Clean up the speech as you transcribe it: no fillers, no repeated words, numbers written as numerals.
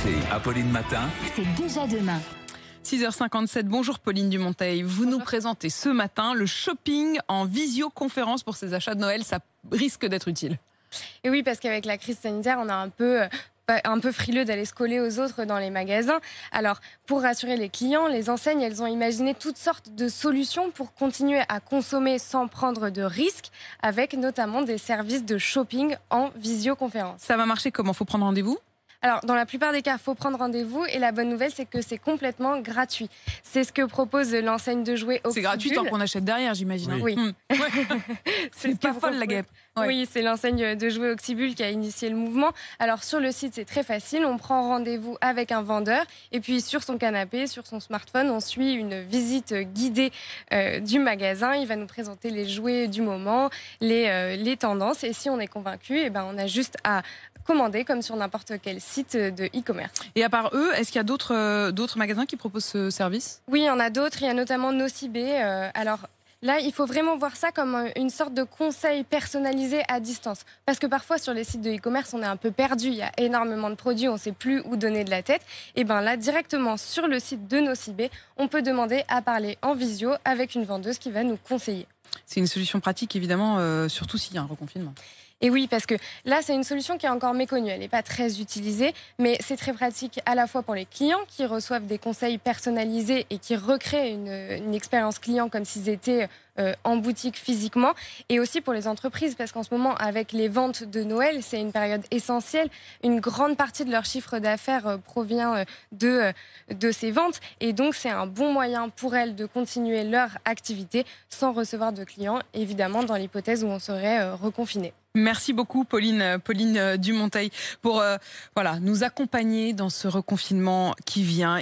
RMC, Apolline Matin. C'est déjà demain. 6h57, bonjour Pauline Dumonteil. Vous nous présentez ce matin le shopping en visioconférence pour ces achats de Noël. Ça risque d'être utile. Et oui, parce qu'avec la crise sanitaire, on a un peu frileux d'aller se coller aux autres dans les magasins. Alors, pour rassurer les clients, les enseignes, elles ont imaginé toutes sortes de solutions pour continuer à consommer sans prendre de risques, avec notamment des services de shopping en visioconférence. Ça va marcher comment? Faut prendre rendez-vous? Alors, dans la plupart des cas, il faut prendre rendez-vous et la bonne nouvelle, c'est que c'est complètement gratuit. C'est ce que propose l'enseigne de jouets Oxybul. C'est gratuit tant qu'on achète derrière, j'imagine. Oui. Ouais. C'est pas folle la guêpe. Ouais. Oui, c'est l'enseigne de jouets Oxybul qui a initié le mouvement. Alors, sur le site, c'est très facile. On prend rendez-vous avec un vendeur et puis sur son canapé, sur son smartphone, on suit une visite guidée du magasin. Il va nous présenter les jouets du moment, les tendances. Et si on est convaincu, eh ben, on a juste à commander comme sur n'importe quel site de e-commerce. Et à part eux, est-ce qu'il y a d'autres magasins qui proposent ce service? Oui, il y en a d'autres. Il y a notamment Nocibé. Alors là, il faut vraiment voir ça comme une sorte de conseil personnalisé à distance. Parce que parfois, sur les sites de e-commerce, on est un peu perdu. Il y a énormément de produits, on ne sait plus où donner de la tête. Et bien là, directement sur le site de Nocibé, on peut demander à parler en visio avec une vendeuse qui va nous conseiller. C'est une solution pratique, évidemment, surtout s'il y a un reconfinement. Et oui, parce que là, c'est une solution qui est encore méconnue. Elle n'est pas très utilisée, mais c'est très pratique à la fois pour les clients qui reçoivent des conseils personnalisés et qui recréent une expérience client comme s'ils étaient en boutique physiquement, et aussi pour les entreprises, parce qu'en ce moment, avec les ventes de Noël, c'est une période essentielle. Une grande partie de leur chiffre d'affaires provient de ces ventes, et donc c'est un bon moyen pour elles de continuer leur activité sans recevoir de clients, évidemment dans l'hypothèse où on serait reconfiné. Merci beaucoup Pauline Dumonteil pour nous accompagner dans ce reconfinement qui vient.